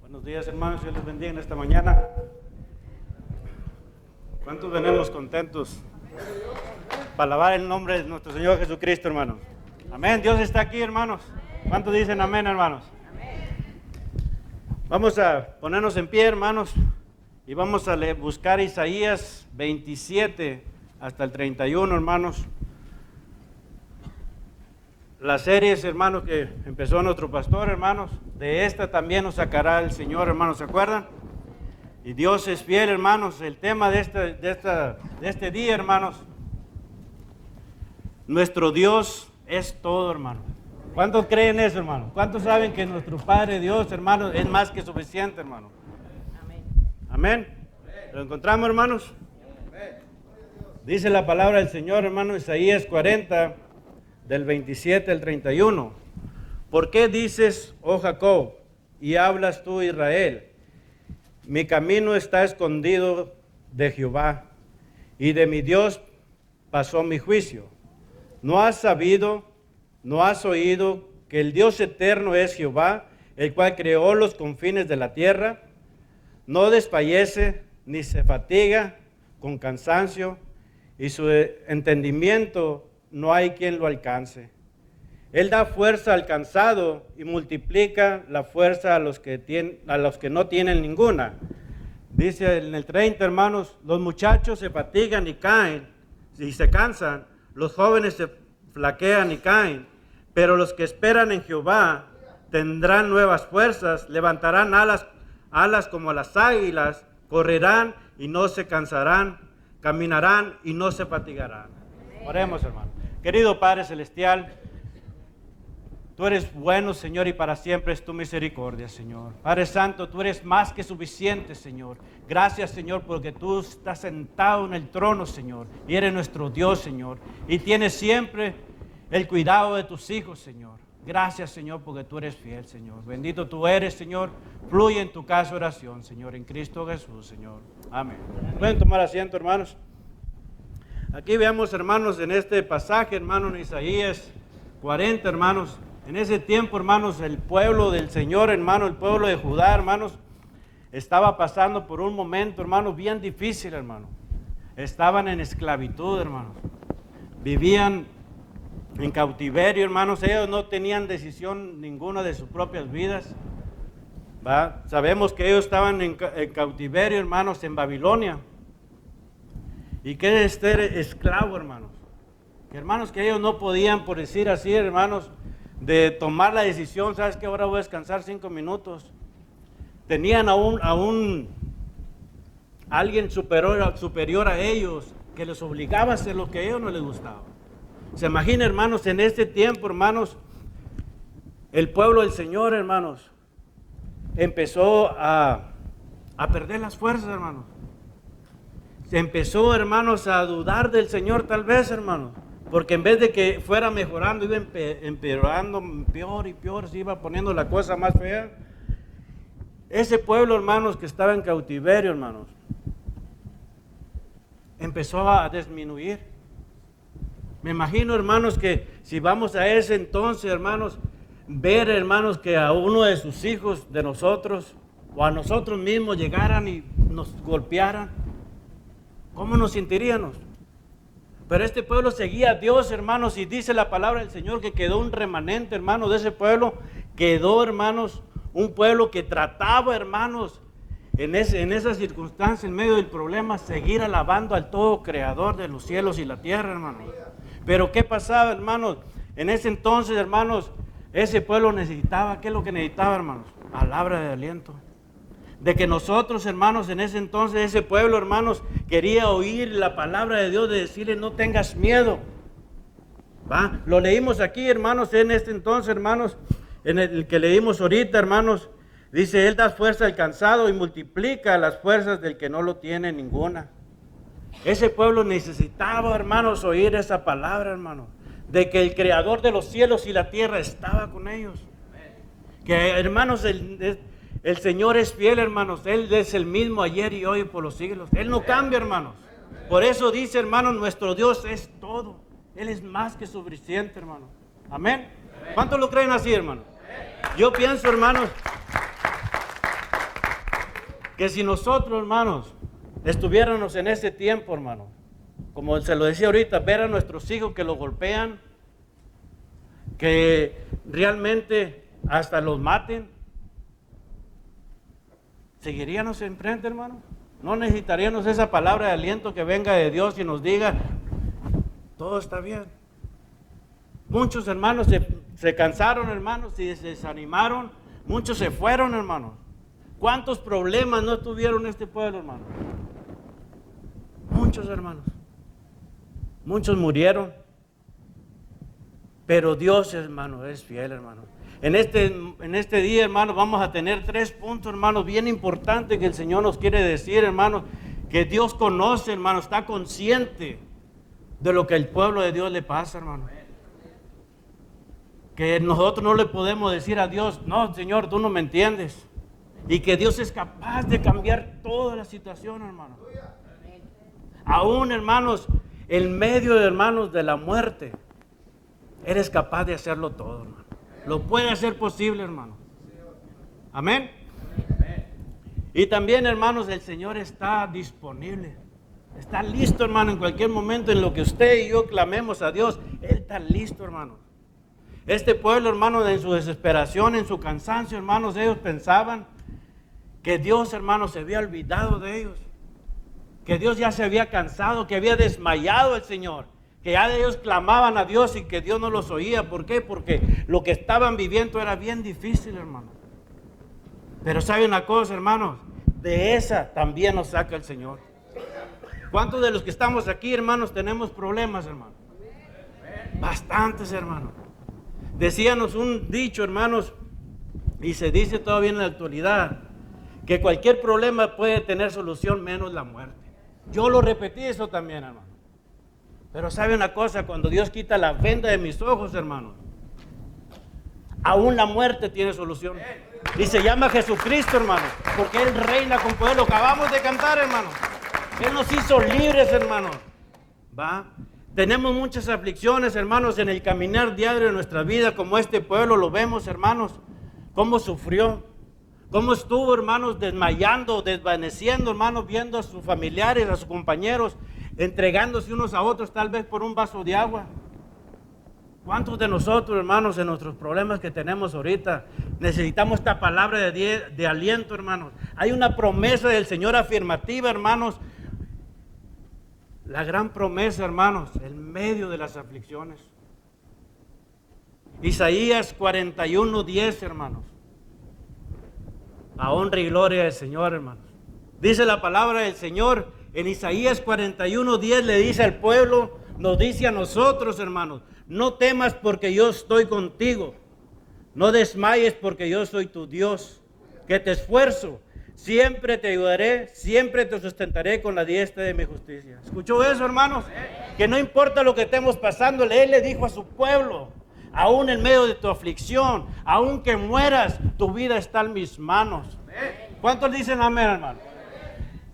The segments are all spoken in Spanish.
Buenos días, hermanos, Dios les bendiga en esta mañana. ¿Cuántos venimos contentos para alabar el nombre de nuestro Señor Jesucristo, hermanos? Amén, Dios está aquí, hermanos. ¿Cuántos dicen amén, hermanos? Vamos a ponernos en pie, hermanos, y vamos a buscar Isaías 27 hasta el 31, hermanos. Las series, hermanos, que empezó nuestro pastor, hermanos, de esta también nos sacará el Señor, hermanos, ¿se acuerdan? Y Dios es fiel, hermanos. El tema de este día, hermanos, nuestro Dios es todo, hermanos. ¿Cuántos creen eso, hermanos? ¿Cuántos saben que nuestro Padre Dios, hermanos, es más que suficiente, hermanos? Amén. Amén. ¿Lo encontramos, hermanos? Dice la palabra del Señor, hermanos, Isaías 40, del 27 al 31. ¿Por qué dices, oh Jacob, y hablas tú, Israel? Mi camino está escondido de Jehová, y de mi Dios pasó mi juicio. ¿No has sabido, no has oído que el Dios eterno es Jehová, el cual creó los confines de la tierra? No desfallece ni se fatiga con cansancio, y su entendimiento no hay quien lo alcance. Él da fuerza al cansado y multiplica la fuerza a los que no tienen ninguna. Dice en el 30, hermanos, los muchachos se fatigan y caen y se cansan, los jóvenes se flaquean y caen, pero los que esperan en Jehová tendrán nuevas fuerzas, levantarán alas como las águilas, correrán y no se cansarán, caminarán y no se fatigarán. Oremos, hermano. Querido Padre Celestial, tú eres bueno, Señor, y para siempre es tu misericordia, Señor. Padre Santo, tú eres más que suficiente, Señor. Gracias, Señor, porque tú estás sentado en el trono, Señor, y eres nuestro Dios, Señor, y tienes siempre el cuidado de tus hijos, Señor. Gracias, Señor, porque tú eres fiel, Señor. Bendito tú eres, Señor. Fluye en tu casa oración, Señor, en Cristo Jesús, Señor. Amén. ¿Pueden tomar asiento, hermanos? Aquí veamos, hermanos, en este pasaje, hermanos, en Isaías 40, hermanos. En ese tiempo, hermanos, el pueblo del Señor, hermanos, el pueblo de Judá, hermanos, estaba pasando por un momento, hermanos, bien difícil, hermanos. Estaban en esclavitud, hermanos. Vivían en cautiverio, hermanos. Ellos no tenían decisión ninguna de sus propias vidas. ¿Va? Sabemos que ellos estaban en cautiverio, hermanos, en Babilonia. ¿Y qué es ser esclavo, hermanos? Que hermanos, que ellos no podían, por decir así, hermanos, de tomar la decisión, ¿sabes qué? Ahora voy a descansar 5 minutos. Tenían alguien superior a ellos que les obligaba a hacer lo que a ellos no les gustaba. Se imagina, hermanos, en este tiempo, hermanos, el pueblo del Señor, hermanos, empezó a perder las fuerzas, hermanos. Se empezó, hermanos, a dudar del Señor tal vez, hermanos. Porque en vez de que fuera mejorando, iba empeorando peor y peor, se iba poniendo la cosa más fea. Ese pueblo, hermanos, que estaba en cautiverio, hermanos, empezó a disminuir. Me imagino, hermanos, que si vamos a ese entonces, hermanos, ver, hermanos, que a uno de sus hijos, de nosotros, o a nosotros mismos llegaran y nos golpearan, ¿cómo nos sentiríamos? Pero este pueblo seguía a Dios, hermanos, y dice la palabra del Señor que quedó un remanente, hermanos, de ese pueblo. Quedó, hermanos, un pueblo que trataba, hermanos, en esa circunstancia, en medio del problema, seguir alabando al todo creador de los cielos y la tierra, hermanos. Pero ¿qué pasaba, hermanos? En ese entonces, hermanos, ese pueblo necesitaba, ¿qué es lo que necesitaba, hermanos? Palabra de aliento. De que nosotros, hermanos, en ese entonces, ese pueblo, hermanos, quería oír la palabra de Dios, de decirle, no tengas miedo. ¿Va? Lo leímos aquí, hermanos, en este entonces, hermanos, en el que leímos ahorita, hermanos, dice, Él da fuerza al cansado y multiplica las fuerzas del que no lo tiene ninguna. Ese pueblo necesitaba, hermanos, oír esa palabra, hermanos, de que el creador de los cielos y la tierra estaba con ellos. Que, hermanos, el Señor es fiel, hermanos. Él es el mismo ayer y hoy por los siglos. Él no cambia, hermanos. Por eso dice, hermanos, nuestro Dios es todo. Él es más que suficiente, hermanos. Amén. ¿Cuántos lo creen así, hermanos? Yo pienso, hermanos, que si nosotros, hermanos, estuviéramos en ese tiempo, hermano, como se lo decía ahorita, ver a nuestros hijos que los golpean, que realmente hasta los maten, ¿seguiríamos enfrente, hermano? No necesitaríamos esa palabra de aliento que venga de Dios y nos diga, todo está bien. Muchos hermanos se cansaron, hermanos, y se desanimaron. Muchos se fueron, hermanos. ¿Cuántos problemas no tuvieron este pueblo, hermano? Muchos, hermanos. Muchos murieron. Pero Dios, hermano, es fiel, hermano. En este día, hermano, vamos a tener 3 puntos, hermanos, bien importantes que el Señor nos quiere decir, hermano, que Dios conoce, hermano, está consciente de lo que el pueblo de Dios le pasa, hermano. Que nosotros no le podemos decir a Dios, no, Señor, tú no me entiendes. Y que Dios es capaz de cambiar toda la situación, hermano. Aún, hermanos, en medio de, hermanos, de la muerte, eres capaz de hacerlo todo, hermano. Lo puede hacer posible, hermano. Amén. Y también, hermanos, el Señor está disponible. Está listo, hermano, en cualquier momento en lo que usted y yo clamemos a Dios. Él está listo, hermano. Este pueblo, hermano, en su desesperación, en su cansancio, hermanos, ellos pensaban que Dios, hermano, se había olvidado de ellos. Que Dios ya se había cansado, que había desmayado el Señor. Que ya ellos clamaban a Dios y que Dios no los oía. ¿Por qué? Porque lo que estaban viviendo era bien difícil, hermano. Pero ¿sabe una cosa, hermanos? De esa también nos saca el Señor. ¿Cuántos de los que estamos aquí, hermanos, tenemos problemas, hermano? Bastantes, hermanos. Decíamos un dicho, hermanos, y se dice todavía en la actualidad, que cualquier problema puede tener solución menos la muerte. Yo lo repetí eso también, hermano. Pero sabe una cosa, cuando Dios quita la venda de mis ojos, hermanos, aún la muerte tiene solución. Y se llama Jesucristo, hermano, porque Él reina con poder. Lo acabamos de cantar, hermano. Él nos hizo libres, hermano. ¿Va? Tenemos muchas aflicciones, hermanos, en el caminar diario de nuestra vida, como este pueblo lo vemos, hermanos, cómo sufrió, cómo estuvo, hermanos, desmayando, desvaneciendo, hermanos, viendo a sus familiares, a sus compañeros, entregándose unos a otros, tal vez por un vaso de agua. ¿Cuántos de nosotros, hermanos, en nuestros problemas que tenemos ahorita, necesitamos esta palabra de aliento, hermanos? Hay una promesa del Señor afirmativa, hermanos. La gran promesa, hermanos, en medio de las aflicciones. Isaías 41:10, hermanos. A honra y gloria del Señor, hermanos. Dice la palabra del Señor en Isaías 41:10, le dice al pueblo, nos dice a nosotros, hermanos, no temas porque yo estoy contigo. No desmayes porque yo soy tu Dios, que te esfuerzo. Siempre te ayudaré, siempre te sustentaré con la diestra de mi justicia. ¿Escuchó eso, hermanos? Que no importa lo que estemos pasando, Él le dijo a su pueblo, aún en medio de tu aflicción, aún que mueras, tu vida está en mis manos. ¿Cuántos dicen amén, hermano?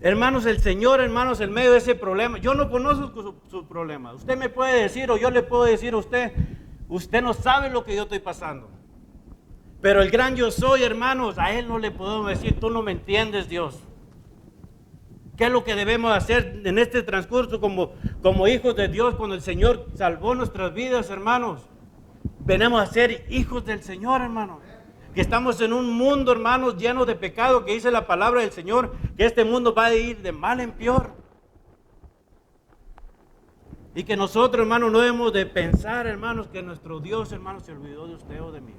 Hermanos, el Señor, hermanos, en medio de ese problema, yo no conozco su problema. Usted me puede decir o yo le puedo decir a usted, usted no sabe lo que yo estoy pasando. Pero el gran yo soy, hermanos, a Él no le podemos decir, tú no me entiendes, Dios. ¿Qué es lo que debemos hacer en este transcurso como hijos de Dios cuando el Señor salvó nuestras vidas, hermanos? Venimos a ser hijos del Señor, hermanos. Que estamos en un mundo, hermanos, lleno de pecado, que dice la palabra del Señor, que este mundo va a ir de mal en peor. Y que nosotros, hermanos, no debemos de pensar, hermanos, que nuestro Dios, hermanos, se olvidó de usted o de mí.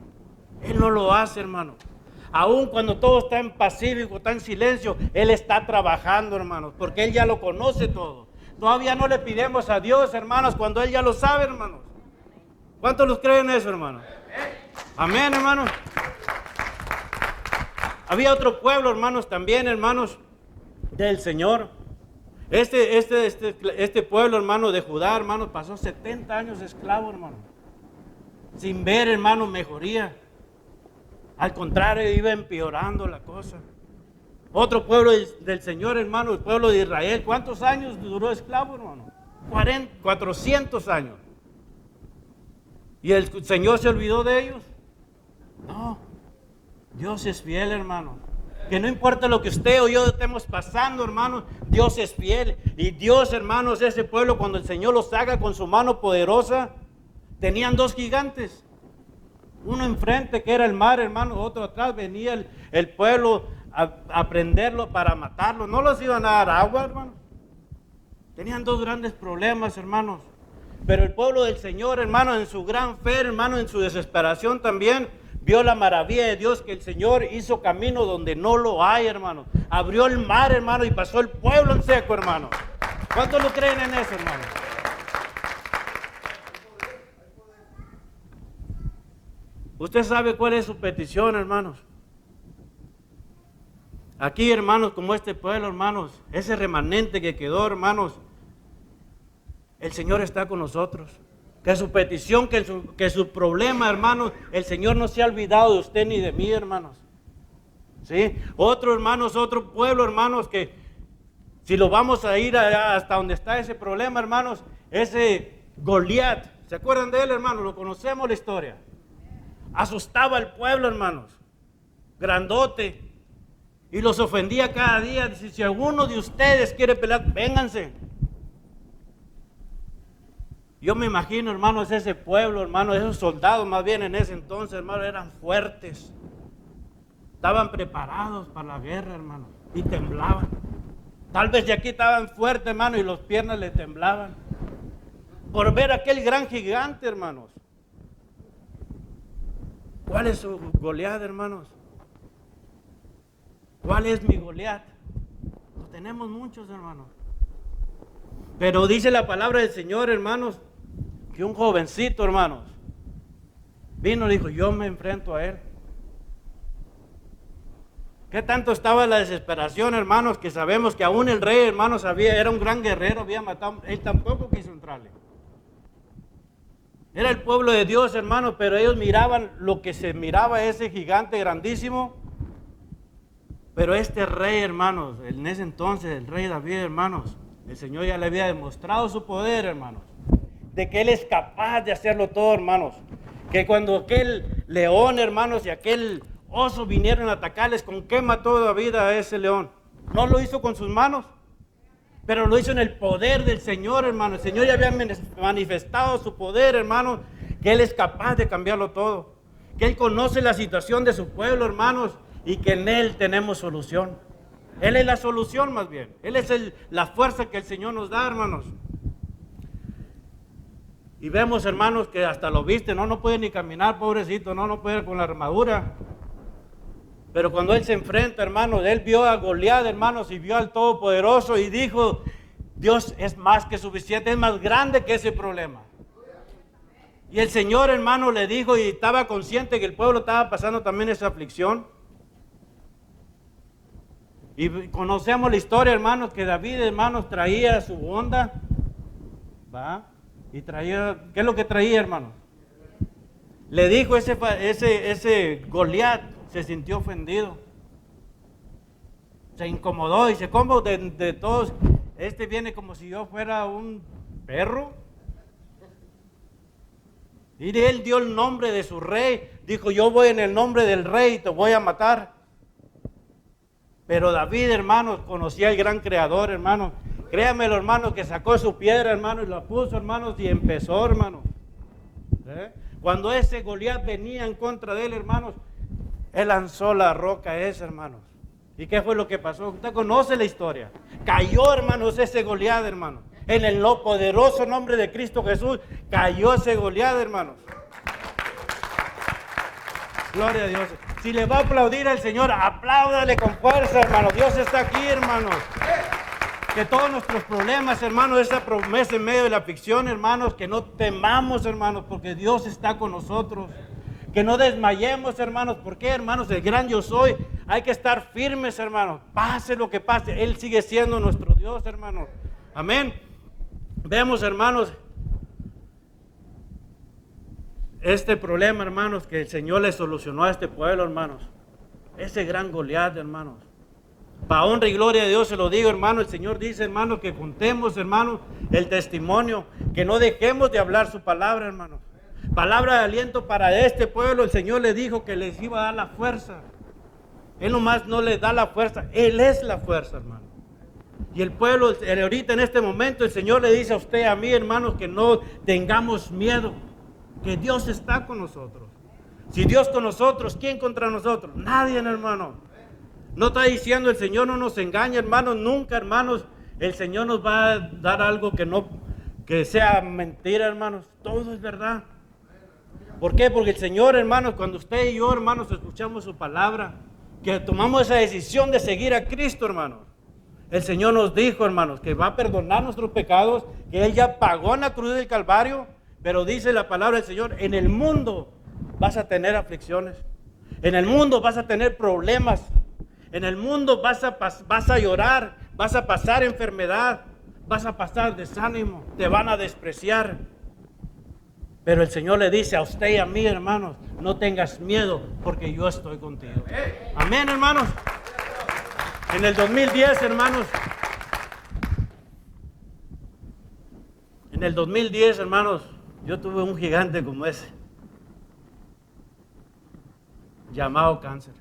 Él no lo hace, hermano. Aún cuando todo está en pacífico, está en silencio, Él está trabajando, hermanos, porque Él ya lo conoce todo. Todavía no le pidemos a Dios, hermanos, cuando Él ya lo sabe, hermanos. ¿Cuántos los creen eso, hermanos? Amén, hermanos. Había otro pueblo, hermanos, también, hermanos, del Señor. Este pueblo, hermano, de Judá, hermanos, pasó 70 años de esclavo, hermano. Sin ver, hermano, mejoría. Al contrario, iba empeorando la cosa. Otro pueblo del Señor, hermano, el pueblo de Israel. ¿Cuántos años duró esclavo, hermano? 400 años. ¿Y el Señor se olvidó de ellos? No. Dios es fiel, hermano. Que no importa lo que usted o yo estemos pasando, hermanos, Dios es fiel. Y Dios, hermanos, ese pueblo, cuando el Señor los saca con su mano poderosa, tenían dos gigantes. Uno enfrente, que era el mar, hermano, otro atrás. Venía el pueblo a prenderlo para matarlo. No los iban a dar agua, hermano. Tenían dos grandes problemas, hermanos. Pero el pueblo del Señor, hermano, en su gran fe, hermano, en su desesperación también, vio la maravilla de Dios, que el Señor hizo camino donde no lo hay, hermano. Abrió el mar, hermano, y pasó el pueblo en seco, hermano. ¿Cuántos lo creen en eso, hermano? Usted sabe cuál es su petición, hermanos. Aquí, hermanos, como este pueblo, hermanos, ese remanente que quedó, hermanos, el Señor está con nosotros. Que su petición, que su problema, hermanos, el Señor no se ha olvidado de usted ni de mí, hermanos. ¿Sí? Otro, hermanos, otro pueblo, hermanos, que si lo vamos a ir allá hasta donde está ese problema, hermanos, ese Goliat, ¿se acuerdan de él, hermanos? Lo conocemos la historia. Asustaba al pueblo, hermanos, grandote, y los ofendía cada día. Dice, si alguno de ustedes quiere pelear, vénganse. Yo me imagino, hermanos, ese pueblo, hermanos, esos soldados más bien en ese entonces, hermanos, eran fuertes. Estaban preparados para la guerra, hermanos, y temblaban. Tal vez de aquí estaban fuertes, hermanos, y las piernas le temblaban. Por ver aquel gran gigante, hermanos. ¿Cuál es su Goliat, hermanos? ¿Cuál es mi Goliat? Lo tenemos muchos, hermanos. Pero dice la palabra del Señor, hermanos, que un jovencito, hermanos, vino y dijo, yo me enfrento a él. ¿Qué tanto estaba la desesperación, hermanos? Que sabemos que aún el rey, hermanos, era un gran guerrero, había matado, él tampoco quiso entrarle. Era el pueblo de Dios, hermanos, pero ellos miraban lo que se miraba ese gigante grandísimo. Pero este rey, hermanos, en ese entonces, el rey David, hermanos, el Señor ya le había demostrado su poder, hermanos, de que Él es capaz de hacerlo todo, hermanos. Que cuando aquel león, hermanos, y aquel oso vinieron a atacarles, ¿con qué mató David a ese león? No lo hizo con sus manos, pero lo hizo en el poder del Señor, hermanos. El Señor ya había manifestado su poder, hermanos, que Él es capaz de cambiarlo todo. Que Él conoce la situación de su pueblo, hermanos, y que en Él tenemos solución. Él es la solución más bien. Él es la fuerza que el Señor nos da, hermanos. Y vemos, hermanos, que hasta lo viste, no puede ni caminar, pobrecito, no puede con la armadura. Pero cuando él se enfrenta, hermanos, él vio a Goliat, hermanos, y vio al Todopoderoso y dijo, Dios es más que suficiente, es más grande que ese problema. Y el Señor, hermano, le dijo, y estaba consciente que el pueblo estaba pasando también esa aflicción. Y conocemos la historia, hermanos, que David, hermanos, traía su onda, ¿va? Y traía, ¿qué es lo que traía, hermanos? Le dijo ese Goliat, se sintió ofendido. Se incomodó y dice, ¿cómo de todos? Este viene como si yo fuera un perro. Y él dio el nombre de su rey. Dijo, yo voy en el nombre del rey y te voy a matar. Pero David, hermanos, conocía al gran creador, hermanos. Créanmelo, hermanos, que sacó su piedra, hermanos, y la puso, hermanos, y empezó, hermanos. Cuando ese Goliat venía en contra de él, hermanos, él lanzó la roca esa, hermanos. ¿Y qué fue lo que pasó? Usted conoce la historia. Cayó, hermanos, ese Goliat, hermanos. En el poderoso nombre de Cristo Jesús, cayó ese Goliat, hermanos. Gloria a Dios. Si le va a aplaudir al Señor, apláudale con fuerza, hermano. Dios está aquí, hermanos. Que todos nuestros problemas, hermanos, esa promesa en medio de la aflicción, hermanos, que no temamos, hermanos, porque Dios está con nosotros. Que no desmayemos, hermanos. ¿Por qué, hermanos? El gran yo soy. Hay que estar firmes, hermanos. Pase lo que pase. Él sigue siendo nuestro Dios, hermanos. Amén. Vemos, hermanos, este problema, hermanos, que el Señor le solucionó a este pueblo, hermanos. Ese gran Goliat, hermanos. Para honra y gloria de Dios se lo digo, hermano. El Señor dice, hermano, que contemos, hermano, el testimonio. Que no dejemos de hablar su palabra, hermanos. Palabra de aliento para este pueblo. El Señor le dijo que les iba a dar la fuerza. Él nomás no le da la fuerza, Él es la fuerza, hermano. Y el pueblo, ahorita en este momento, el Señor le dice a usted, a mí, hermanos, que no tengamos miedo, que Dios está con nosotros. Si Dios con nosotros, ¿quién contra nosotros? Nadie, hermano. No está diciendo el Señor, no nos engaña, hermanos, nunca, hermanos, el Señor nos va a dar algo que sea mentira, hermanos. Todo es verdad. ¿Por qué? Porque el Señor, hermanos, cuando usted y yo, hermanos, escuchamos su palabra, que tomamos esa decisión de seguir a Cristo, hermanos, el Señor nos dijo, hermanos, que va a perdonar nuestros pecados, que Él ya pagó en la cruz del Calvario, pero dice la palabra del Señor, en el mundo vas a tener aflicciones, en el mundo vas a tener problemas, en el mundo vas a llorar, vas a pasar enfermedad, vas a pasar desánimo, te van a despreciar. Pero el Señor le dice a usted y a mí, hermanos, no tengas miedo porque yo estoy contigo. Amén, hermanos. En el 2010, hermanos. En el 2010, hermanos, yo tuve un gigante como ese, llamado cáncer.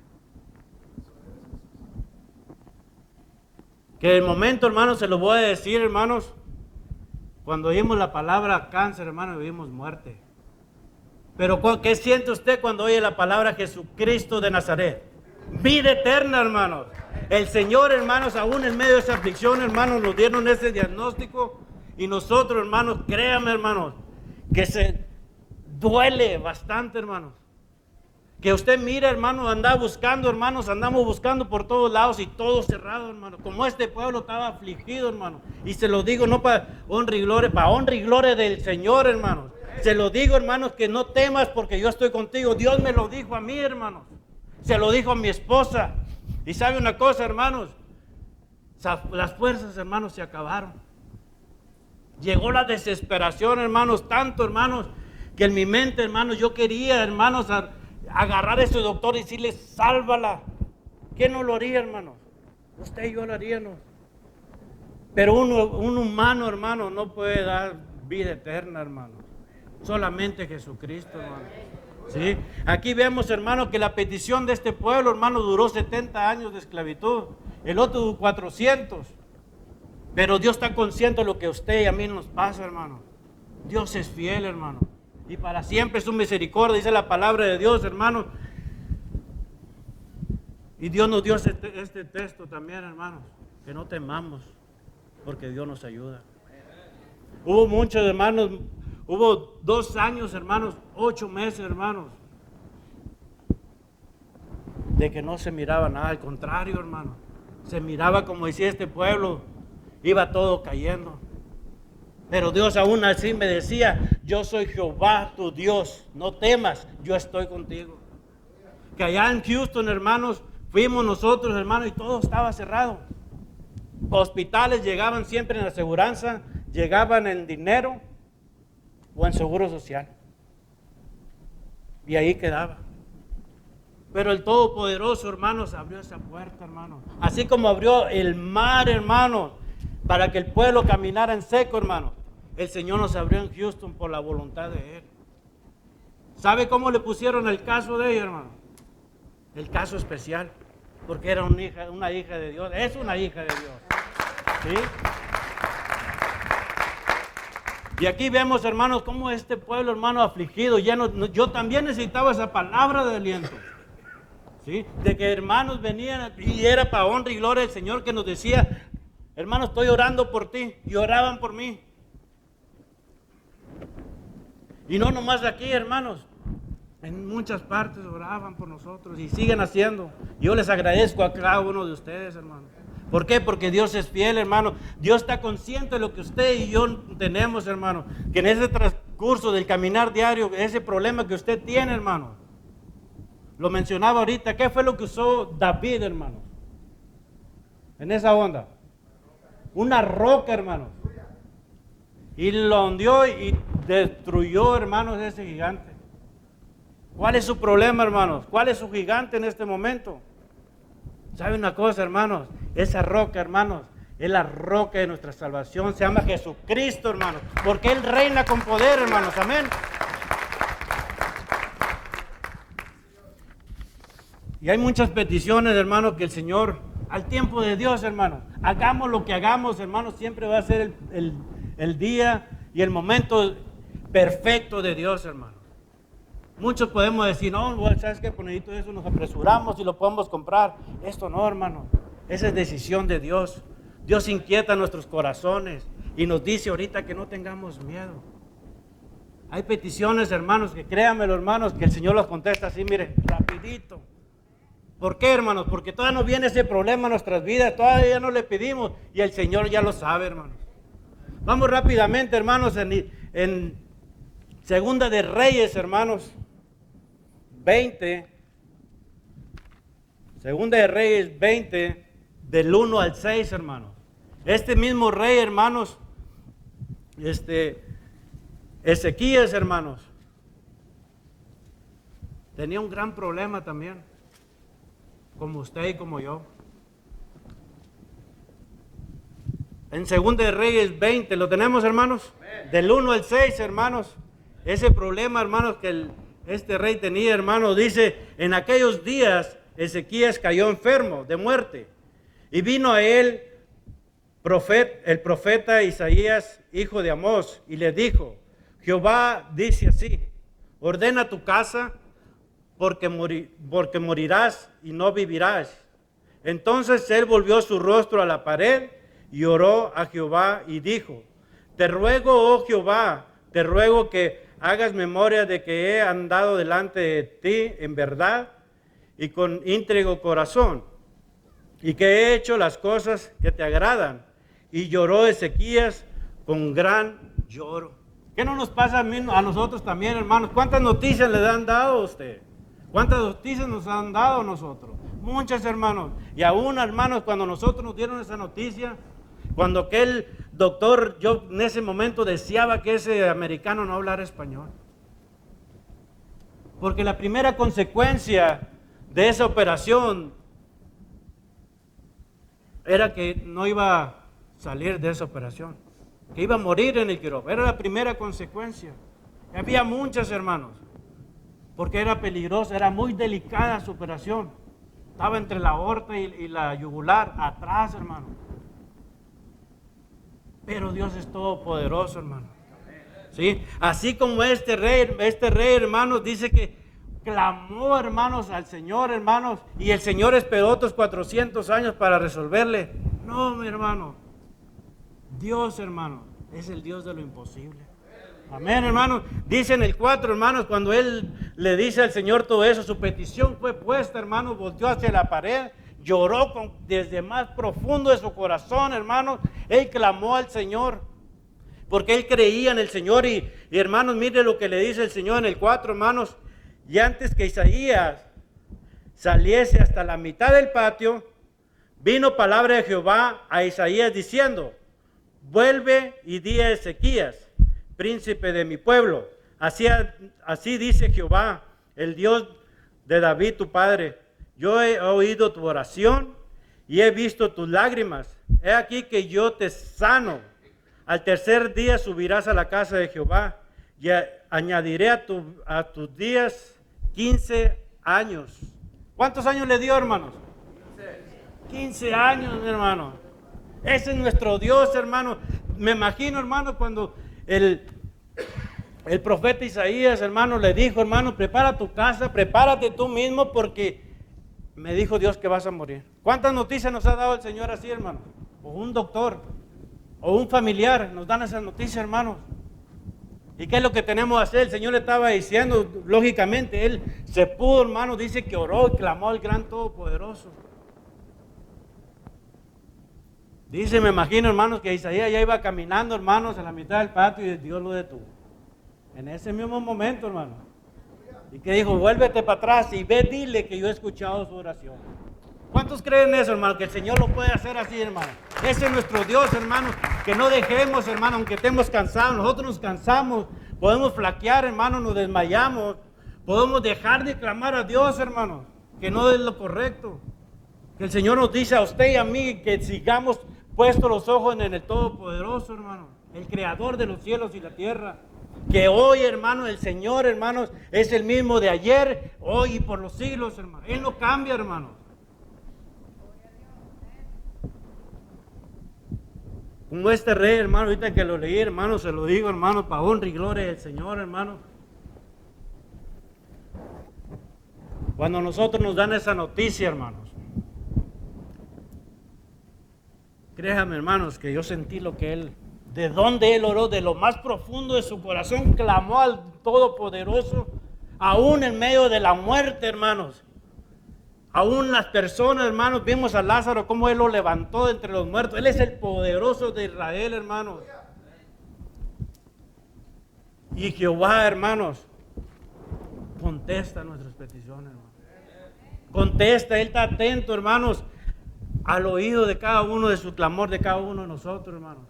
Que el momento, hermanos, se lo voy a decir, hermanos, cuando oímos la palabra cáncer, hermanos, oímos muerte. Pero ¿qué siente usted cuando oye la palabra Jesucristo de Nazaret? Vida eterna, hermanos. El Señor, hermanos, aún en medio de esa aflicción, hermanos, nos dieron ese diagnóstico. Y nosotros, hermanos, créanme, hermanos, que se duele bastante, hermanos. Que usted mira, hermano, anda buscando, hermanos, andamos buscando por todos lados y todo cerrado, hermano. Como este pueblo estaba afligido, hermano. Y se lo digo no para honra y gloria del Señor, hermanos. Se lo digo, hermanos, que no temas porque yo estoy contigo. Dios me lo dijo a mí, hermanos. Se lo dijo a mi esposa. Y sabe una cosa, hermanos, las fuerzas, hermanos, se acabaron. Llegó la desesperación, hermanos, tanto, hermanos, que en mi mente, hermanos, yo quería, hermanos, agarrar a ese doctor y decirle, sálvala. ¿Quién no lo haría, hermanos? Usted y yo lo haríamos. Pero un humano, hermano, no puede dar vida eterna, hermano. Solamente Jesucristo, hermano. ¿Sí? Aquí vemos, hermano, que la petición de este pueblo, hermano, duró 70 años de esclavitud. El otro 400. Pero Dios está consciente de lo que a usted y a mí nos pasa, hermano. Dios es fiel, hermano. Y para siempre es su misericordia, dice la palabra de Dios, hermano. Y Dios nos dio este texto también, hermanos. Que no temamos, porque Dios nos ayuda. Hubo muchos, hermanos, hubo 2 años, hermanos, 8 meses, hermanos, de que no se miraba nada, al contrario, hermano. Se miraba como decía este pueblo, iba todo cayendo. Pero Dios aún así me decía, yo soy Jehová tu Dios, no temas, yo estoy contigo. Que allá en Houston, hermanos, fuimos nosotros, hermanos, y todo estaba cerrado. Hospitales llegaban siempre en aseguranza, llegaban en dinero o en seguro social. Y ahí quedaba. Pero el Todopoderoso, hermanos, abrió esa puerta, hermanos. Así como abrió el mar, hermanos, para que el pueblo caminara en seco, hermanos. El Señor nos abrió en Houston por la voluntad de Él. ¿Sabe cómo le pusieron el caso de ella, hermano? El caso especial. Porque era una hija de Dios. Es una hija de Dios. ¿Sí? Y aquí vemos, hermanos, cómo este pueblo, hermano, afligido, yo también necesitaba esa palabra de aliento. ¿Sí? De que hermanos venían, y era para honra y gloria del Señor que nos decía, hermano, estoy orando por ti, y oraban por mí. Y no nomás aquí, hermanos, en muchas partes oraban por nosotros y siguen haciendo. Yo les agradezco a cada uno de ustedes, hermanos. ¿Por qué? Porque Dios es fiel, hermano. Dios está consciente de lo que usted y yo tenemos, hermano. Que en ese transcurso del caminar diario, ese problema que usted tiene, hermano. Lo mencionaba ahorita. ¿Qué fue lo que usó David, hermano? En esa onda. Una roca, hermano. Y lo hundió y destruyó, hermanos, ese gigante. ¿Cuál es su problema, hermanos? ¿Cuál es su gigante en este momento? ¿Sabe una cosa, hermanos? Esa roca, hermanos, es la roca de nuestra salvación. Se llama Jesucristo, hermanos. Porque Él reina con poder, hermanos. Amén. Y hay muchas peticiones, hermano, que el Señor, al tiempo de Dios, hermano, hagamos lo que hagamos, hermano, siempre va a ser el día y el momento perfecto de Dios, hermano. Muchos podemos decir, no, ¿sabes qué? Por necesito eso, nos apresuramos y lo podemos comprar. Esto no, hermano. Esa es decisión de Dios. Dios inquieta nuestros corazones y nos dice ahorita que no tengamos miedo. Hay peticiones, hermanos, que créanmelo, hermanos, que el Señor los contesta así, miren, rapidito. ¿Por qué, hermanos? Porque todavía no viene ese problema en nuestras vidas, todavía no le pedimos y el Señor ya lo sabe, hermanos. Vamos rápidamente, hermanos, en Segunda de Reyes, hermanos, 20. Segunda de Reyes 20, del 1 al 6, hermanos. Este mismo rey, hermanos, Ezequías, hermanos, tenía un gran problema también, como usted y como yo. En Segunda de Reyes 20, ¿lo tenemos, hermanos? Del 1 al 6, hermanos. Ese problema, hermanos, que este rey tenía, hermanos, dice, en aquellos días Ezequías cayó enfermo de muerte y vino a él el profeta Isaías, hijo de Amós, y le dijo, Jehová dice así, ordena tu casa porque morirás y no vivirás. Entonces él volvió su rostro a la pared y oró a Jehová y dijo, te ruego, oh Jehová, te ruego que hagas memoria de que he andado delante de ti en verdad y con íntegro corazón, y que he hecho las cosas que te agradan. Y lloró Ezequías con gran lloro. ¿Qué no nos pasa a nosotros también, hermanos? ¿Cuántas noticias le han dado a usted? ¿Cuántas noticias nos han dado a nosotros? Muchas, hermanos. Y aún, hermanos, cuando nosotros nos dieron esa noticia, cuando aquel doctor, yo en ese momento deseaba que ese americano no hablara español. Porque la primera consecuencia de esa operación era que no iba a salir de esa operación, que iba a morir en el quirófano. Era la primera consecuencia. Y había muchas, hermanos, porque era peligrosa, era muy delicada su operación. Estaba entre la aorta y la yugular, atrás, hermano. Pero Dios es todopoderoso, hermano. ¿Sí? Así como este rey, hermanos, dice que clamó, hermanos, al Señor, hermanos, y el Señor esperó otros 400 años para resolverle. No, mi hermano. Dios, hermano, es el Dios de lo imposible. Amén, hermano. Dice en el 4, hermanos, cuando él le dice al Señor todo eso, su petición fue puesta, hermano, volteó hacia la pared, lloró desde más profundo de su corazón, hermanos. Él clamó al Señor, porque él creía en el Señor. Y hermanos, mire lo que le dice el Señor en el 4, hermanos. Y antes que Isaías saliese hasta la mitad del patio, vino palabra de Jehová a Isaías diciendo, vuelve y di a Ezequías, príncipe de mi pueblo, así dice Jehová, el Dios de David tu padre, yo he oído tu oración y he visto tus lágrimas, he aquí que yo te sano, al tercer día subirás a la casa de Jehová y añadiré a tus días 15 años. ¿Cuántos años le dio, hermanos? 15 años, hermano. Ese es nuestro Dios, hermano. Me imagino, hermano, cuando el profeta Isaías, hermano, le dijo, hermano, prepara tu casa, prepárate tú mismo porque me dijo Dios que vas a morir. ¿Cuántas noticias nos ha dado el Señor así, hermano? O un doctor, o un familiar, nos dan esas noticias, hermanos. ¿Y qué es lo que tenemos que hacer? El Señor le estaba diciendo, lógicamente, él se pudo, hermano, dice que oró y clamó al gran todopoderoso. Dice, me imagino, hermanos, que Isaías ya iba caminando, hermanos, en la mitad del patio y Dios lo detuvo. En ese mismo momento, hermano. Y que dijo, vuélvete para atrás y ve, dile que yo he escuchado su oración. ¿Cuántos creen eso, hermano? Que el Señor lo puede hacer así, hermano. Ese es nuestro Dios, hermano. Que no dejemos, hermano, aunque estemos cansados. Nosotros nos cansamos. Podemos flaquear, hermano, nos desmayamos. Podemos dejar de clamar a Dios, hermano. Que no es lo correcto. Que el Señor nos dice a usted y a mí que sigamos puestos los ojos en el Todopoderoso, hermano. El Creador de los cielos y la tierra. Que hoy, hermano, el Señor, hermanos, es el mismo de ayer, hoy y por los siglos, hermano. Él no cambia, hermanos. Como este rey, hermano, ahorita que lo leí, hermano, se lo digo, hermano, para honra y gloria del Señor, hermano. Cuando nosotros nos dan esa noticia, hermanos, créanme, hermanos, que yo sentí lo que él, de donde él oró, de lo más profundo de su corazón, clamó al Todopoderoso, aún en medio de la muerte, hermanos. Aún las personas, hermanos, vimos a Lázaro cómo él lo levantó de entre los muertos. Él es el poderoso de Israel, hermanos. Y Jehová, hermanos, contesta nuestras peticiones, hermanos. Contesta, Él está atento, hermanos, al oído de cada uno, de su clamor de cada uno de nosotros, hermanos.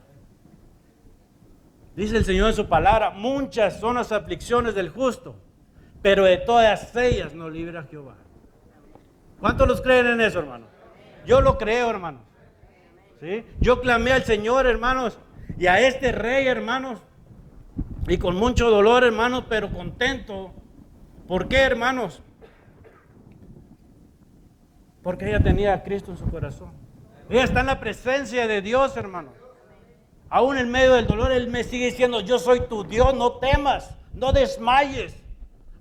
Dice el Señor en su palabra, muchas son las aflicciones del justo, pero de todas ellas nos libra Jehová. ¿Cuántos los creen en eso, hermanos? Yo lo creo, hermanos. ¿Sí? Yo clamé al Señor, hermanos, y a este rey, hermanos, y con mucho dolor, hermanos, pero contento. ¿Por qué, hermanos? Porque ella tenía a Cristo en su corazón. Ella está en la presencia de Dios, hermanos. Aún en medio del dolor, Él me sigue diciendo, yo soy tu Dios, no temas, no desmayes.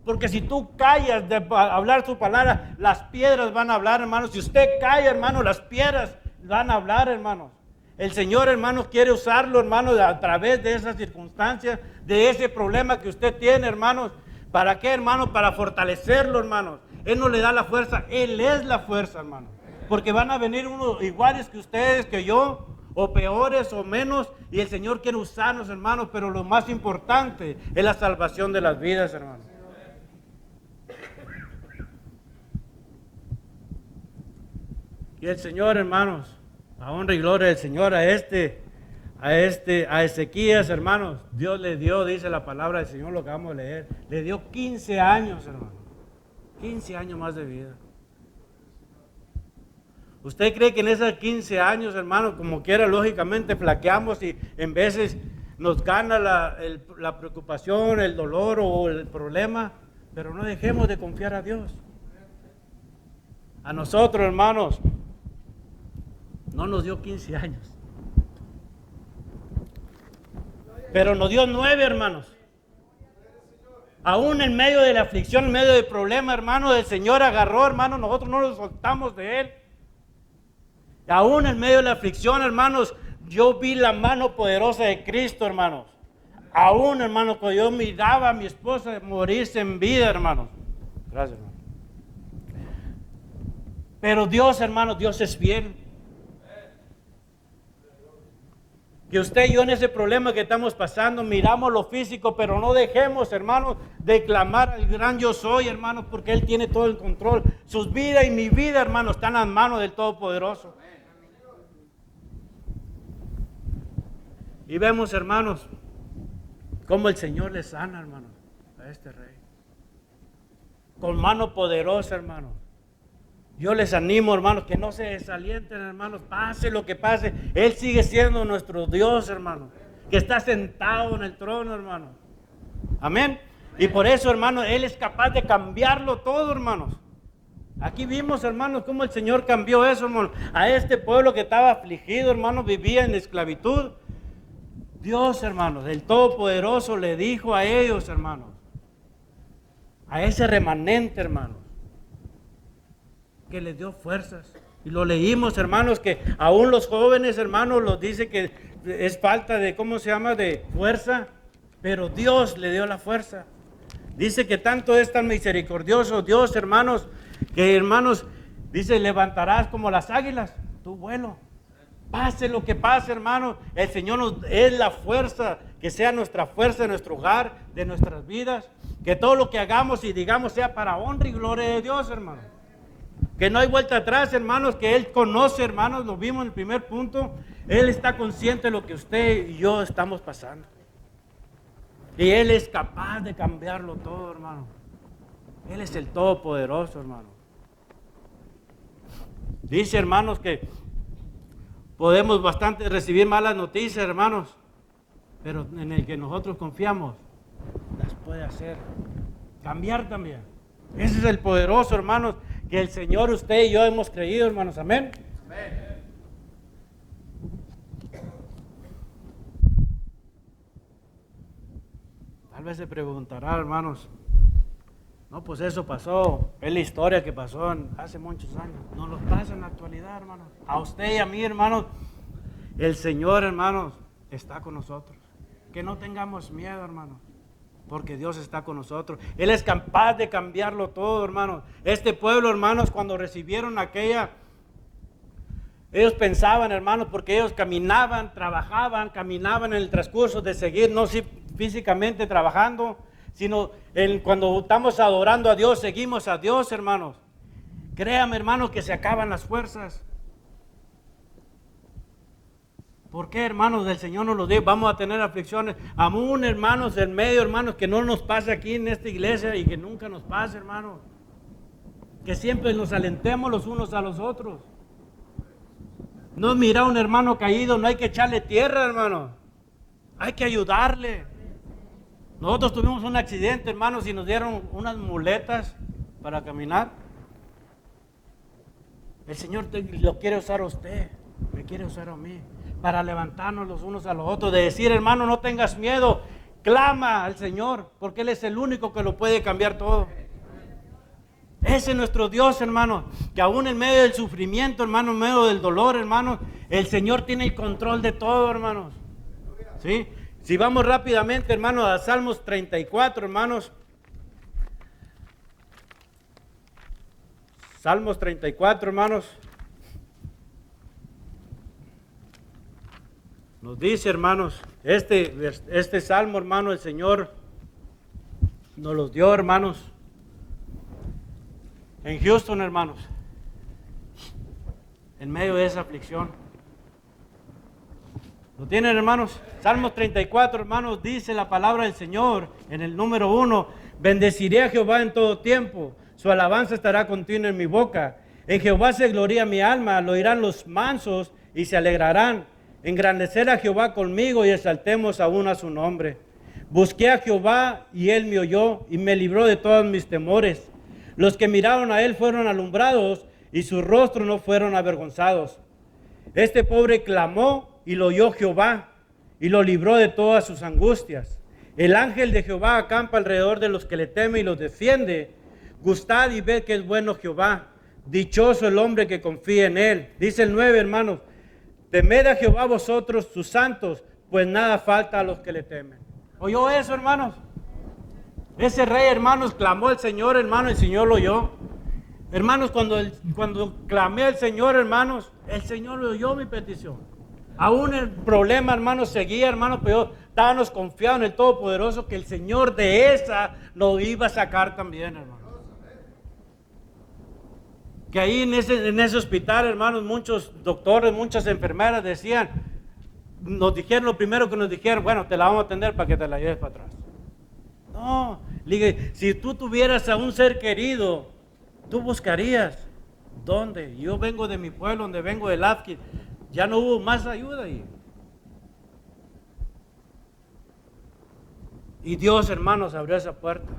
Porque si tú callas de hablar su palabra, las piedras van a hablar, hermanos. Si usted calla, hermano, las piedras van a hablar, hermanos. El Señor, hermanos, quiere usarlo, hermanos, a través de esas circunstancias, de ese problema que usted tiene, hermanos. ¿Para qué, hermanos? Para fortalecerlo, hermanos. Él no le da la fuerza, Él es la fuerza, hermanos. Porque van a venir unos iguales que ustedes, que yo, o peores o menos, y el Señor quiere usarnos, hermanos, pero lo más importante es la salvación de las vidas, hermanos. Y el Señor, hermanos, a honra y gloria del Señor, a Ezequías, hermanos, Dios le dio, dice la palabra del Señor, lo que vamos a leer, le dio 15 años, hermanos, 15 años más de vida. ¿Usted cree que en esos 15 años, hermanos, como quiera, lógicamente flaqueamos y en veces nos gana la preocupación, el dolor o el problema? Pero no dejemos de confiar a Dios. A nosotros, hermanos, no nos dio 15 años, pero nos dio 9, hermanos. Aún en medio de la aflicción, en medio del problema, hermanos, el Señor agarró, hermanos, nosotros no nos soltamos de Él. Aún en medio de la aflicción, hermanos, yo vi la mano poderosa de Cristo, hermanos. Aún, hermanos, cuando yo miraba a mi esposa morirse en vida, hermanos. Gracias, hermano. Pero Dios, hermanos, Dios es fiel. Que usted y yo en ese problema que estamos pasando, miramos lo físico, pero no dejemos, hermanos, de clamar al gran yo soy, hermanos, porque Él tiene todo el control. Sus vidas y mi vida, hermanos, están en las manos del Todopoderoso. Y vemos, hermanos, cómo el Señor le sana, hermanos, a este rey. Con mano poderosa, hermanos. Yo les animo, hermanos, que no se desalienten, hermanos, pase lo que pase. Él sigue siendo nuestro Dios, hermanos, que está sentado en el trono, hermanos. Amén. Y por eso, hermanos, Él es capaz de cambiarlo todo, hermanos. Aquí vimos, hermanos, cómo el Señor cambió eso, hermanos. A este pueblo que estaba afligido, hermanos, vivía en esclavitud. Dios, hermanos, el Todopoderoso le dijo a ellos, hermanos, a ese remanente, hermanos, que les dio fuerzas. Y lo leímos, hermanos, que aún los jóvenes, hermanos, los dice que es falta de, ¿cómo se llama?, de fuerza, pero Dios le dio la fuerza. Dice que tanto es tan misericordioso Dios, hermanos, que, hermanos, dice, levantarás como las águilas tu vuelo. Pase lo que pase, hermanos, el Señor nos es la fuerza, que sea nuestra fuerza en nuestro hogar, de nuestras vidas, que todo lo que hagamos y digamos sea para honra y gloria de Dios, hermanos. Que no hay vuelta atrás, hermanos, que Él conoce, hermanos, lo vimos en el primer punto. Él está consciente de lo que usted y yo estamos pasando. Y Él es capaz de cambiarlo todo, hermano. Él es el Todopoderoso, hermano. Dice, hermanos, que podemos bastante recibir malas noticias, hermanos, pero en el que nosotros confiamos las puede hacer cambiar también. Ese es el poderoso, hermanos, que el Señor, usted y yo hemos creído, hermanos. Amén. Amén. Tal vez se preguntará, hermanos, no, pues eso pasó, es la historia que pasó hace muchos años. No lo pasa en la actualidad, hermanos. A usted y a mí, hermanos, el Señor, hermanos, está con nosotros. Que no tengamos miedo, hermanos, porque Dios está con nosotros. Él es capaz de cambiarlo todo, hermanos. Este pueblo, hermanos, cuando recibieron ellos pensaban, hermanos, porque ellos caminaban, trabajaban, caminaban en el transcurso de seguir, no físicamente trabajando, sino cuando estamos adorando a Dios, seguimos a Dios, hermanos. Créame, hermanos, que se acaban las fuerzas. ¿Por qué, hermanos? El Señor nos lo dice, vamos a tener aflicciones. Aún, hermanos, en medio, hermanos, que no nos pase aquí en esta iglesia y que nunca nos pase, hermanos. Que siempre nos alentemos los unos a los otros. No mira a un hermano caído, no hay que echarle tierra, hermano. Hay que ayudarle. Nosotros tuvimos un accidente, hermanos, y nos dieron unas muletas para caminar. El Señor lo quiere usar a usted, me quiere usar a mí, para levantarnos los unos a los otros, de decir, hermano, no tengas miedo, clama al Señor, porque Él es el único que lo puede cambiar todo. Ese es nuestro Dios, hermano, que aún en medio del sufrimiento, hermano, en medio del dolor, hermano, el Señor tiene el control de todo, hermanos. ¿Sí? Si vamos rápidamente, hermanos, a Salmos 34, hermanos. Salmos 34, hermanos. Nos dice, hermanos, este salmo, hermano, el Señor nos los dio, hermanos, en Houston, hermanos, en medio de esa aflicción. ¿Lo tienen, hermanos? Salmos 34, hermanos, dice la palabra del Señor en el número 1: bendeciré a Jehová en todo tiempo, su alabanza estará continua en mi boca. En Jehová se gloría mi alma, lo oirán los mansos y se alegrarán. Engrandecer a Jehová conmigo y exaltemos aún a su nombre. Busqué a Jehová y él me oyó y me libró de todos mis temores. Los que miraron a él fueron alumbrados y sus rostros no fueron avergonzados. Este pobre clamó y lo oyó Jehová y lo libró de todas sus angustias. El ángel de Jehová acampa alrededor de los que le temen y los defiende. Gustad y ved que es bueno Jehová. Dichoso el hombre que confía en él. Dice el 9, hermanos: temed a Jehová vosotros, sus santos, pues nada falta a los que le temen. ¿Oyó eso, hermanos? Ese rey, hermanos, clamó al Señor, hermanos, el Señor lo oyó. Hermanos, cuando clamé al Señor, hermanos, el Señor le oyó mi petición. Aún el problema, hermanos, seguía, hermanos, pero estábamos confiados en el Todopoderoso que el Señor de esa lo iba a sacar también, hermanos. Que ahí en ese hospital, hermanos, muchos doctores, muchas enfermeras nos dijeron, lo primero que nos dijeron: bueno, te la vamos a atender para que te la lleves para atrás. No, le dije, si tú tuvieras a un ser querido, tú buscarías. ¿Dónde? Yo vengo de mi pueblo, donde vengo del Afki, ya no hubo más ayuda ahí. Y Dios, hermanos, abrió esa puerta.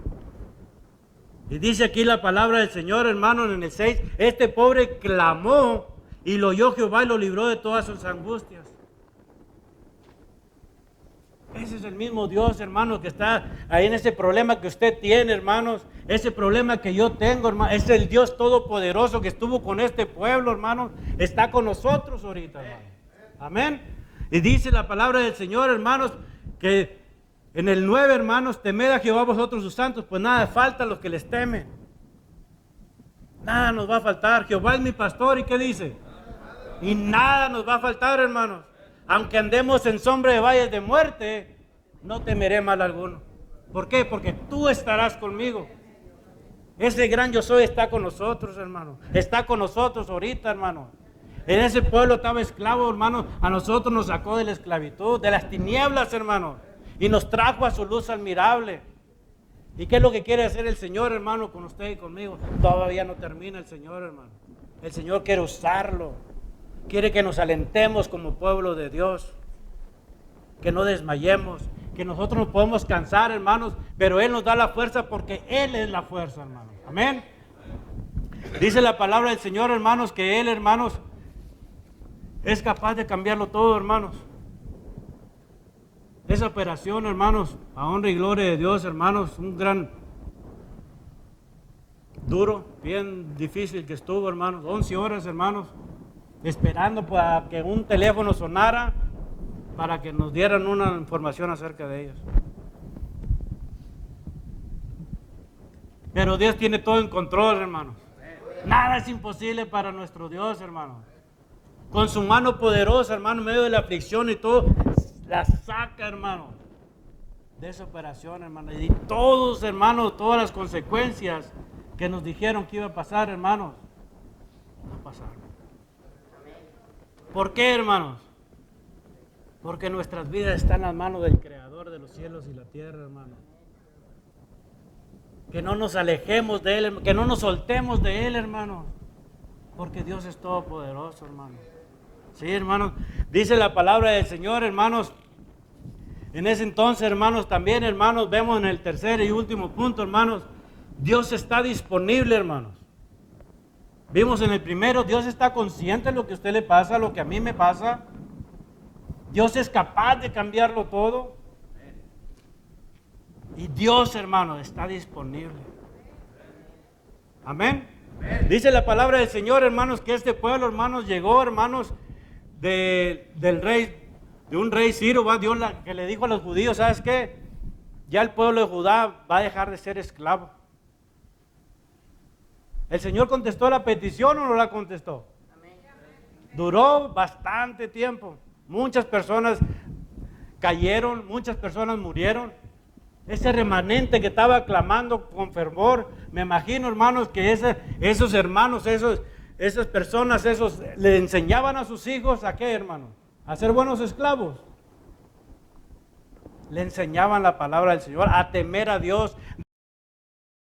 Y dice aquí la palabra del Señor, hermanos, en el 6, este pobre clamó y lo oyó Jehová y lo libró de todas sus angustias. Ese es el mismo Dios, hermanos, que está ahí en ese problema que usted tiene, hermanos, ese problema que yo tengo, hermanos. Es el Dios todopoderoso que estuvo con este pueblo, hermanos, está con nosotros ahorita, hermanos. Amén. Y dice la palabra del Señor, hermanos, que en el 9, hermanos: temed a Jehová vosotros sus santos, pues nada falta a los que les temen. Nada nos va a faltar. Jehová es mi pastor, ¿y qué dice? Y nada nos va a faltar, hermanos. Aunque andemos en sombra de valles de muerte, no temeré mal alguno. ¿Por qué? Porque tú estarás conmigo. Ese gran yo soy está con nosotros, hermanos. Está con nosotros ahorita, hermanos. En ese pueblo estaba esclavo, hermanos. A nosotros nos sacó de la esclavitud, de las tinieblas, hermanos, y nos trajo a su luz admirable. ¿Y qué es lo que quiere hacer el Señor, hermano, con usted y conmigo? Todavía no termina el Señor, hermano. El Señor quiere usarlo. Quiere que nos alentemos como pueblo de Dios. Que no desmayemos. que nosotros nos podemos cansar, hermanos, pero Él nos da la fuerza porque Él es la fuerza, hermanos. Amén. Dice la palabra del Señor, hermanos, que Él, hermanos, es capaz de cambiarlo todo, hermanos. Esa operación, hermanos, a honra y gloria de Dios, hermanos, un gran duro, bien difícil que estuvo, hermanos, 11 horas, hermanos, esperando para que un teléfono sonara para que nos dieran una información acerca de ellos. Pero Dios tiene todo en control, hermanos. Nada es imposible para nuestro Dios, hermanos. Con su mano poderosa, hermano, en medio de la aflicción y todo, la saca, hermano, de esa operación, hermano. Y todos, hermanos, todas las consecuencias que nos dijeron que iba a pasar, hermanos, no pasaron. ¿Por qué, hermanos? Porque nuestras vidas están en las manos del Creador de los cielos y la tierra, hermanos. Que no nos alejemos de Él, que no nos soltemos de Él, hermanos. Porque Dios es todopoderoso, hermanos. Sí, hermanos. Dice la palabra del Señor, hermanos. En ese entonces, hermanos, también, hermanos, vemos en el tercer y último punto, hermanos, Dios está disponible, hermanos. Vimos en el primero, Dios está consciente de lo que a usted le pasa, lo que a mí me pasa. Dios es capaz de cambiarlo todo. Y Dios, hermanos, está disponible. Amén. Dice la palabra del Señor, hermanos, que este pueblo, hermanos, llegó, hermanos, del rey, de un rey Ciro, Dios que le dijo a los judíos, ¿sabes qué? Ya el pueblo de Judá va a dejar de ser esclavo. ¿El Señor contestó la petición o no la contestó? Duró bastante tiempo. Muchas personas cayeron, muchas personas murieron. Ese remanente que estaba clamando con fervor, me imagino, hermanos, que esos hermanos, esas personas, le enseñaban a sus hijos a qué, hermanos, a ser buenos esclavos. Le enseñaban la palabra del Señor, a temer a Dios.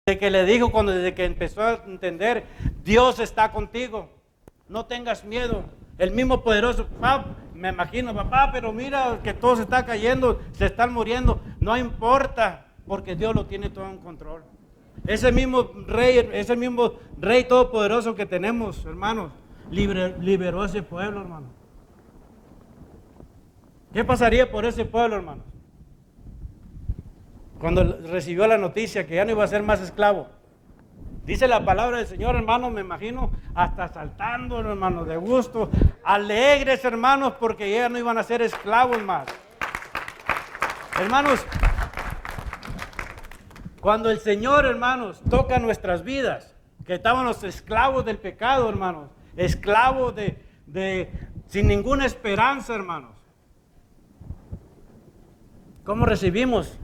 Desde que le dijo, desde que empezó a entender, Dios está contigo, no tengas miedo. El mismo poderoso, me imagino, papá, pero mira que todo se está cayendo, se están muriendo. No importa, porque Dios lo tiene todo en control. Ese mismo rey todopoderoso que tenemos, hermanos, liberó a ese pueblo, hermano. ¿Qué pasaría por ese pueblo, hermano? Cuando recibió la noticia que ya no iba a ser más esclavo. Dice la palabra del Señor, hermanos, me imagino, hasta saltando, hermanos, de gusto, alegres, hermanos, porque ya no iban a ser esclavos más. Hermanos, cuando el Señor, hermanos, toca nuestras vidas, que estábamos esclavos del pecado, hermanos, esclavos sin ninguna esperanza, hermanos. ¿Cómo recibimos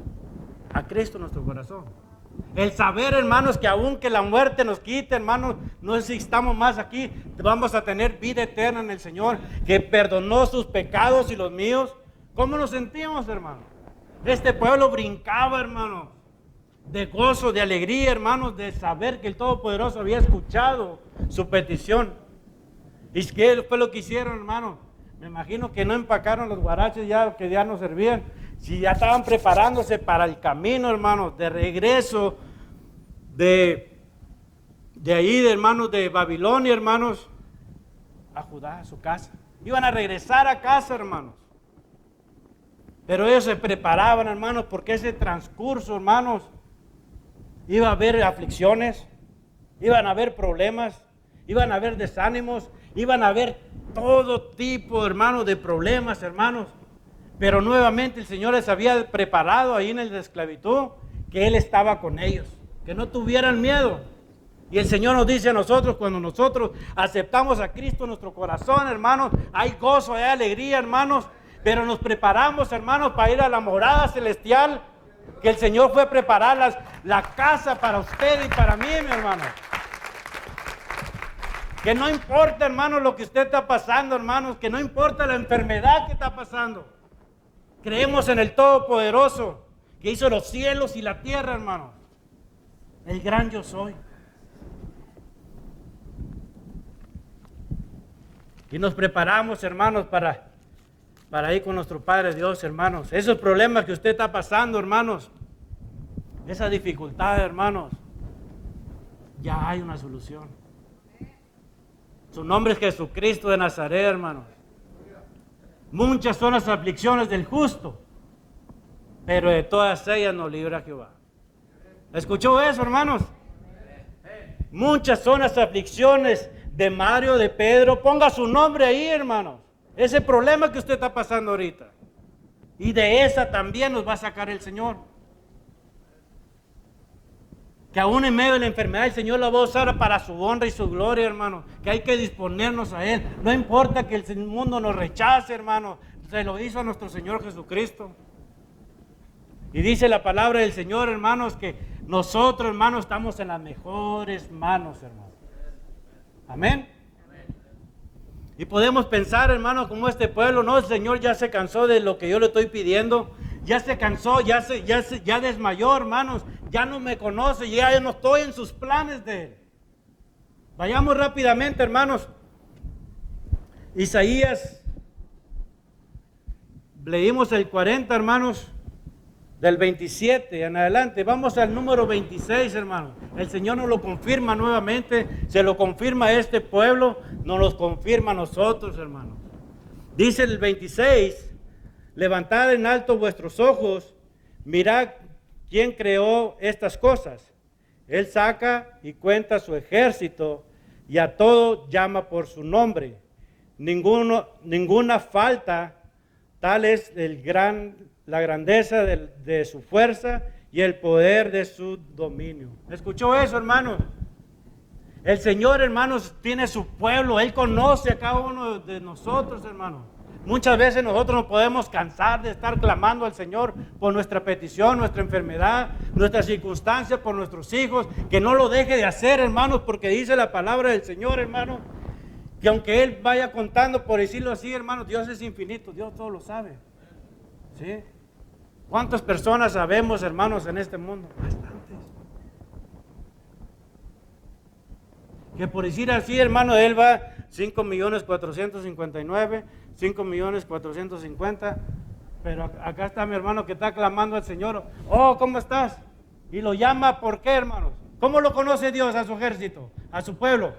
a Cristo en nuestro corazón? El saber, hermanos, que aunque la muerte nos quite, hermanos, no existamos más aquí, vamos a tener vida eterna en el Señor, que perdonó sus pecados y los míos. ¿Cómo nos sentimos, hermanos? Este pueblo brincaba, hermanos, de gozo, de alegría, hermanos, de saber que el Todopoderoso había escuchado su petición. ¿Y qué fue lo que hicieron, hermanos? Me imagino que no empacaron los guaraches que ya no servían. Si ya estaban preparándose para el camino, hermanos, de regreso de ahí, hermanos, de Babilonia, hermanos, a Judá, a su casa. Iban a regresar a casa, hermanos. Pero ellos se preparaban, hermanos, porque ese transcurso, hermanos, iba a haber aflicciones, iban a haber problemas, iban a haber desánimos, iban a haber todo tipo, hermanos, de problemas, hermanos. Pero nuevamente el Señor les había preparado ahí en la esclavitud, que Él estaba con ellos, que no tuvieran miedo. Y el Señor nos dice a nosotros, cuando nosotros aceptamos a Cristo en nuestro corazón, hermanos, hay gozo, hay alegría, hermanos, pero nos preparamos, hermanos, para ir a la morada celestial, que el Señor fue a preparar la casa para usted y para mí, mi hermano. Que no importa, hermanos, lo que usted está pasando, hermanos, que no importa la enfermedad que está pasando. Creemos en el Todopoderoso, que hizo los cielos y la tierra, hermanos. El gran yo soy. Y nos preparamos, hermanos, para para ir con nuestro Padre Dios, hermanos. Esos problemas que usted está pasando, hermanos, esa dificultad, hermanos, ya hay una solución. Su nombre es Jesucristo de Nazaret, hermanos. Muchas son las aflicciones del justo, pero de todas ellas nos libra Jehová. ¿Escuchó eso, hermanos? Muchas son las aflicciones de Mario, de Pedro. Ponga su nombre ahí, hermanos. Ese problema que usted está pasando ahorita. Y de esa también nos va a sacar el Señor. Que aún en medio de la enfermedad el Señor la va a usar para su honra y su gloria, hermano. Que hay que disponernos a Él. No importa que el mundo nos rechace, hermano. Se lo hizo a nuestro Señor Jesucristo. Y dice la palabra del Señor, hermanos, que nosotros, hermanos, estamos en las mejores manos, hermanos. Amén. Y podemos pensar, hermanos, como este pueblo, no, el Señor ya se cansó de lo que yo le estoy pidiendo. Ya se cansó, ya desmayó, hermanos. Ya no me conoce, ya no estoy en sus planes de Él. Vayamos rápidamente, hermanos. Isaías, leímos el 40, hermanos, del 27 en adelante. Vamos al número 26, hermanos. El Señor nos lo confirma nuevamente, se lo confirma a este pueblo, nos lo confirma a nosotros, hermanos. Dice el 26, levantad en alto vuestros ojos, mirad quién creó estas cosas. Él saca y cuenta su ejército y a todo llama por su nombre. Ninguna falta, tal es la grandeza de su fuerza y el poder de su dominio. ¿Escuchó eso, hermanos? El Señor, hermanos, tiene su pueblo. Él conoce a cada uno de nosotros, hermanos. Muchas veces nosotros nos podemos cansar de estar clamando al Señor por nuestra petición, nuestra enfermedad, nuestras circunstancias, por nuestros hijos. Que no lo deje de hacer, hermanos, porque dice la palabra del Señor, hermanos, que aunque Él vaya contando, por decirlo así, hermanos, Dios es infinito, Dios todo lo sabe. ¿Sí? ¿Cuántas personas sabemos, hermanos, en este mundo? Bastantes. Que por decir así, hermano, Él va 5.459.000, 5.450.000, pero acá está mi hermano que está clamando al Señor. Oh, ¿cómo estás? Y lo llama, ¿por qué, hermanos? ¿Cómo lo conoce Dios a su ejército, a su pueblo?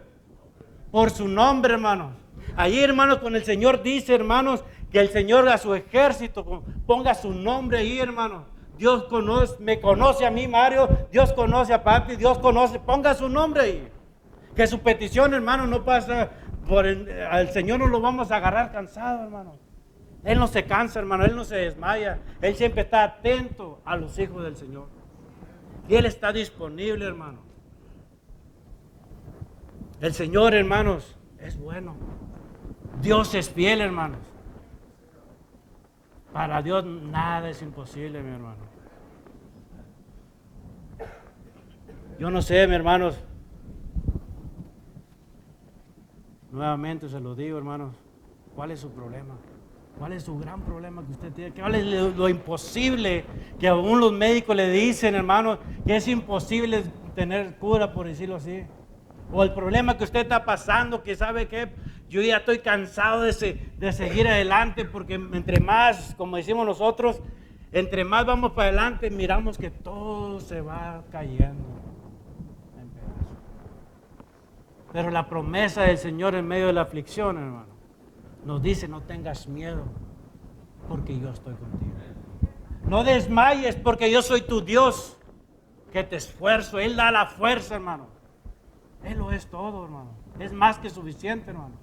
Por su nombre, hermanos. Ahí, hermanos, con el Señor dice, hermanos, que el Señor a su ejército ponga su nombre ahí, hermanos. Dios me conoce a mí, Mario. Dios conoce a Papi. Dios conoce. Ponga su nombre ahí. Que su petición, hermano, no pasa al Señor no lo vamos a agarrar cansado, hermano. Él no se cansa, hermano. Él no se desmaya. Él siempre está atento a los hijos del Señor. Y Él está disponible, hermano. El Señor, hermanos, es bueno. Dios es fiel, hermanos. Para Dios nada es imposible, mi hermano. Yo no sé, mi hermanos. Nuevamente se lo digo, hermanos. ¿Cuál es su problema? ¿Cuál es su gran problema que usted tiene? ¿Cuál es lo imposible que aún los médicos le dicen, hermanos, que es imposible tener cura, por decirlo así? O el problema que usted está pasando, que sabe que yo ya estoy cansado de seguir adelante, porque entre más, como decimos nosotros, entre más vamos para adelante, miramos que todo se va cayendo en pedazos. Pero la promesa del Señor en medio de la aflicción, hermano, nos dice: no tengas miedo, porque yo estoy contigo. No desmayes, porque yo soy tu Dios, que te esfuerzo. Él da la fuerza, hermano. Él lo es todo, hermano. Es más que suficiente, hermano.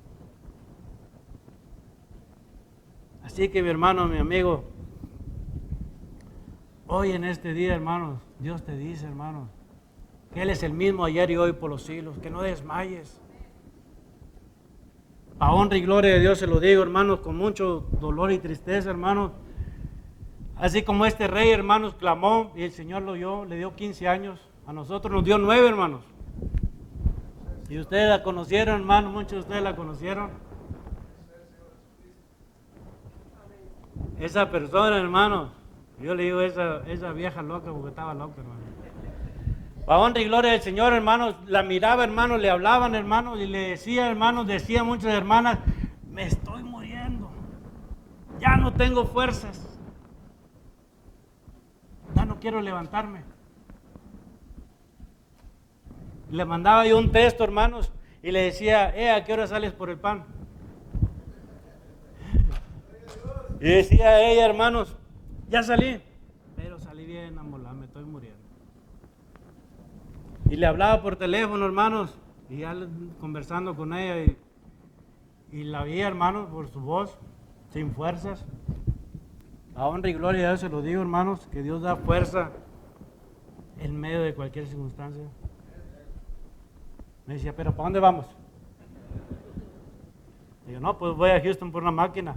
Así que mi hermano, mi amigo, hoy en este día, hermanos, Dios te dice, hermanos, que Él es el mismo ayer y hoy por los siglos, que no desmayes. A honra y gloria de Dios se lo digo, hermanos, con mucho dolor y tristeza, hermanos. Así como este rey, hermanos, clamó y el Señor lo oyó, le dio 15 años. A nosotros nos dio 9, hermanos. Y ustedes la conocieron, hermano, muchos de ustedes la conocieron. Esa persona, hermano, yo le digo esa vieja loca porque estaba loca, hermano. Para honra y gloria del Señor, hermanos, la miraba, hermanos, le hablaban, hermanos, y le decía, hermanos, decía muchas hermanas: me estoy muriendo, ya no no tengo fuerzas. Ya no quiero levantarme. Le mandaba yo un texto, hermanos, y le decía, ¿a qué hora sales por el pan? Y decía ella, hermanos, ya salí, pero salí bien amolada, me estoy muriendo. Y le hablaba por teléfono, hermanos, y ya conversando con ella, y la vi, hermanos, por su voz, sin fuerzas. A honra y gloria a Dios se lo digo, hermanos, que Dios da fuerza en medio de cualquier circunstancia. Me decía, ¿pero para dónde vamos? Digo, no, pues voy a Houston por una máquina.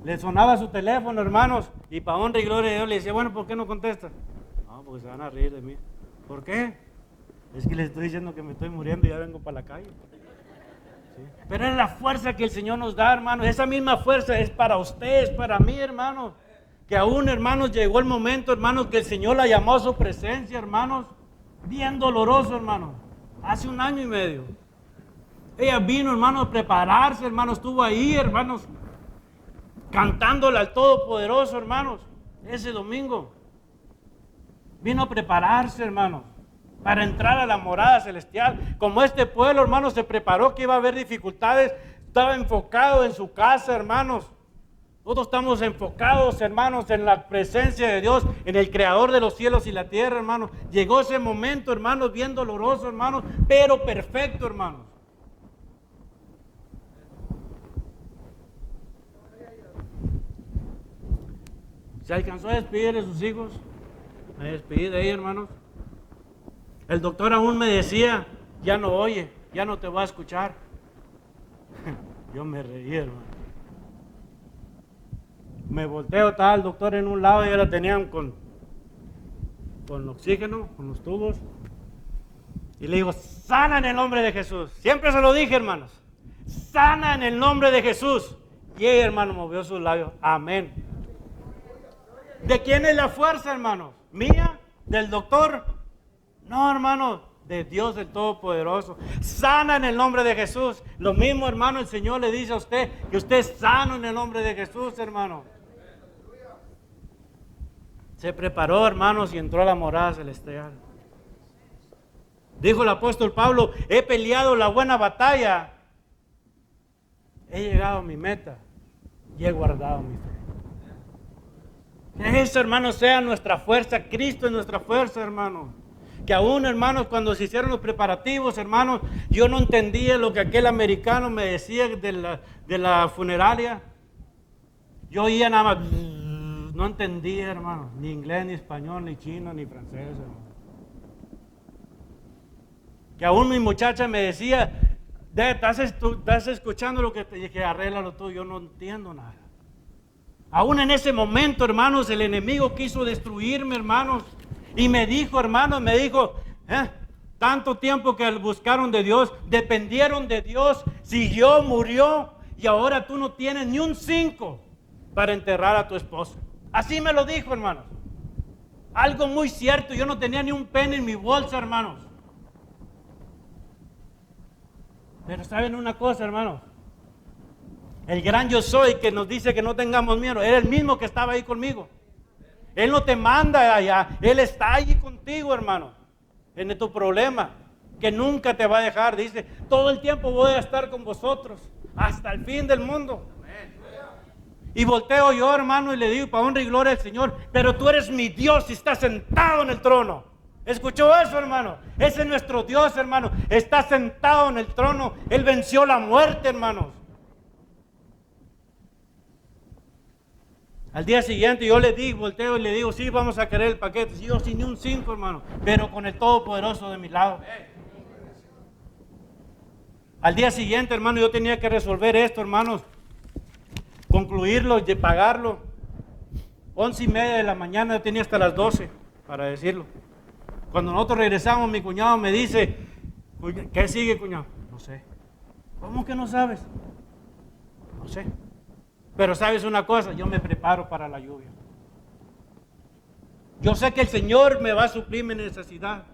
Le sonaba su teléfono, hermanos, y para honra y gloria de Dios le decía, bueno, ¿por qué no contesta? No, porque se van a reír de mí. ¿Por qué? Es que les estoy diciendo que me estoy muriendo y ya vengo para la calle. ¿Sí? Pero es la fuerza que el Señor nos da, hermanos. Esa misma fuerza es para ustedes, para mí, hermanos. Que aún, hermanos, llegó el momento, hermanos, que el Señor la llamó a su presencia, hermanos. Bien doloroso, hermanos. Hace 1 año y medio. Ella vino, hermanos, a prepararse, hermanos. Estuvo ahí, hermanos, cantándole al Todopoderoso, hermanos, ese domingo. Vino a prepararse, hermanos, para entrar a la morada celestial. Como este pueblo, hermanos, se preparó que iba a haber dificultades, estaba enfocado en su casa, hermanos. Nosotros estamos enfocados, hermanos, en la presencia de Dios, en el Creador de los cielos y la tierra, hermanos. Llegó ese momento, hermanos, bien doloroso, hermanos, pero perfecto, hermanos. Se alcanzó a despedir de sus hijos. Me despedí de ella, hermanos. El doctor aún me decía, ya no oye, ya no te va a escuchar. Yo me reí, hermano. Me volteo, estaba el doctor en un lado y ya la tenían con oxígeno, con los tubos. Y le digo, sana en el nombre de Jesús. Siempre se lo dije, hermanos. Sana en el nombre de Jesús. Y ella, hermano, movió sus labios. Amén. ¿De quién es la fuerza, hermanos? ¿Mía? ¿Del doctor? No, hermanos, de Dios el Todopoderoso. Sana en el nombre de Jesús. Lo mismo, hermano, el Señor le dice a usted que usted es sano en el nombre de Jesús, hermano. Se preparó, hermanos, y entró a la morada celestial. Dijo el apóstol Pablo, he peleado la buena batalla. He llegado a mi meta y he guardado mi fe. Que eso, hermanos, sea nuestra fuerza. Cristo es nuestra fuerza, hermanos. Que aún, hermanos, cuando se hicieron los preparativos, hermanos, yo no entendía lo que aquel americano me decía de la funeraria. Yo oía nada más, no entendía, hermanos, ni inglés, ni español, ni chino, ni francés, hermanos. Que aún mi muchacha me decía, estás escuchando lo que te dije, arréglalo tú, yo no entiendo nada. Aún en ese momento, hermanos, el enemigo quiso destruirme, hermanos. Y me dijo, hermanos, tanto tiempo que buscaron de Dios, dependieron de Dios, siguió, murió, y ahora tú no tienes ni un 5 para enterrar a tu esposo. Así me lo dijo, hermanos. Algo muy cierto, yo no tenía ni un penny en mi bolsa, hermanos. Pero ¿saben una cosa, hermanos? El gran yo soy que nos dice que no tengamos miedo, era el mismo que estaba ahí conmigo. Él no te manda allá, Él está allí contigo, hermano, en tu problema, que nunca te va a dejar. Dice, todo el tiempo voy a estar con vosotros, hasta el fin del mundo. Y volteo yo, hermano, y le digo, para honra y gloria al Señor, pero tú eres mi Dios y estás sentado en el trono. ¿Escuchó eso, hermano? Ese es nuestro Dios, hermano, está sentado en el trono. Él venció la muerte, hermanos. Al día siguiente yo le digo, volteo y le digo, sí, vamos a querer el paquete. Sí, yo sin ni un 5, hermano, pero con el Todopoderoso de mi lado. Al día siguiente, hermano, yo tenía que resolver esto, hermanos, concluirlo, de pagarlo. 11:30 de la mañana, yo tenía hasta las 12 para decirlo. Cuando nosotros regresamos, mi cuñado me dice, ¿qué sigue, cuñado? No sé. ¿Cómo que no sabes? No sé. Pero sabes una cosa, yo me preparo para la lluvia. Yo sé que el Señor me va a suplir mi necesidad.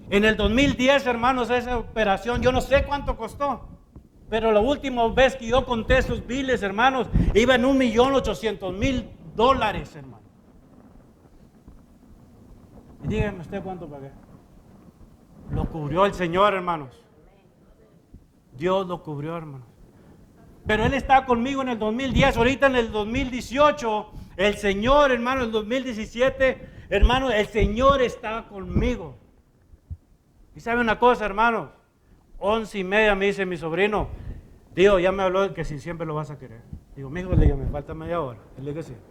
En el 2010, hermanos, esa operación, yo no sé cuánto costó. Pero la última vez que yo conté esos biles, hermanos, iba en $1,800,000, hermano. Y díganme usted cuánto pagué. Lo cubrió el Señor, hermanos. Dios lo cubrió, hermanos. Pero Él está conmigo en el 2010, ahorita en el 2018, el Señor, hermano, en el 2017, hermano, el Señor está conmigo. Y sabe una cosa, hermano, 11:30 me dice mi sobrino, Dios, ya me habló de que si siempre lo vas a querer. Digo, mijo, le digo, me falta media hora. Él le dice que sí.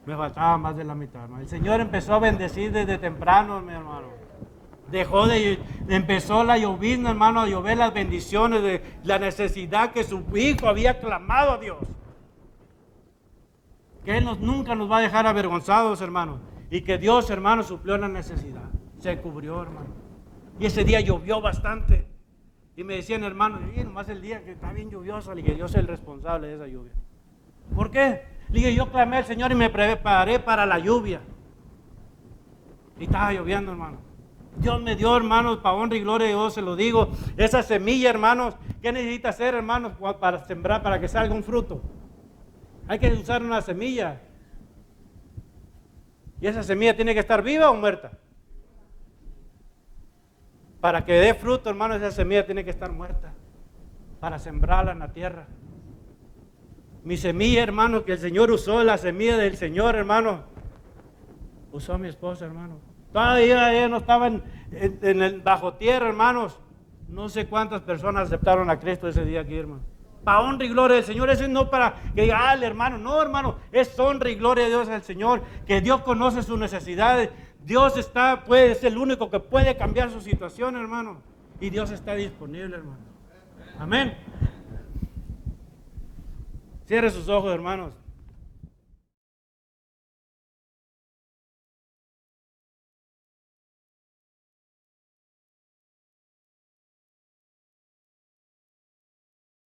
Me faltaba más de la mitad, hermano. El Señor empezó a bendecir desde temprano, mi hermano. Empezó la llovizna, hermano, a llover las bendiciones de la necesidad que su hijo había clamado a Dios. Que Él nunca nos va a dejar avergonzados, hermano. Y que Dios, hermano, suplió la necesidad. Se cubrió, hermano. Y ese día llovió bastante. Y me decían, hermano, nomás el día que está bien lluvioso, le dije, yo soy el responsable de esa lluvia. ¿Por qué? Le dije, yo clamé al Señor y me preparé para la lluvia. Y estaba lloviendo, hermano. Dios me dio, hermanos, para honra y gloria de Dios, se lo digo, esa semilla, hermanos, ¿qué necesita hacer, hermanos, para sembrar, para que salga un fruto? Hay que usar una semilla. ¿Y esa semilla tiene que estar viva o muerta? Para que dé fruto, hermanos, esa semilla tiene que estar muerta. Para sembrarla en la tierra. Mi semilla, hermano, que el Señor usó, la semilla del Señor, hermano, usó a mi esposa, hermano. Todavía ella no estaba bajo tierra, hermanos. No sé cuántas personas aceptaron a Cristo ese día aquí, hermano. Para honra y gloria del Señor. Eso no para que diga, hermano. No, hermano. Es honra y gloria de Dios al Señor. Que Dios conoce sus necesidades. Dios es el único que puede cambiar su situación, hermano. Y Dios está disponible, hermano. Amén. Cierre sus ojos, hermanos.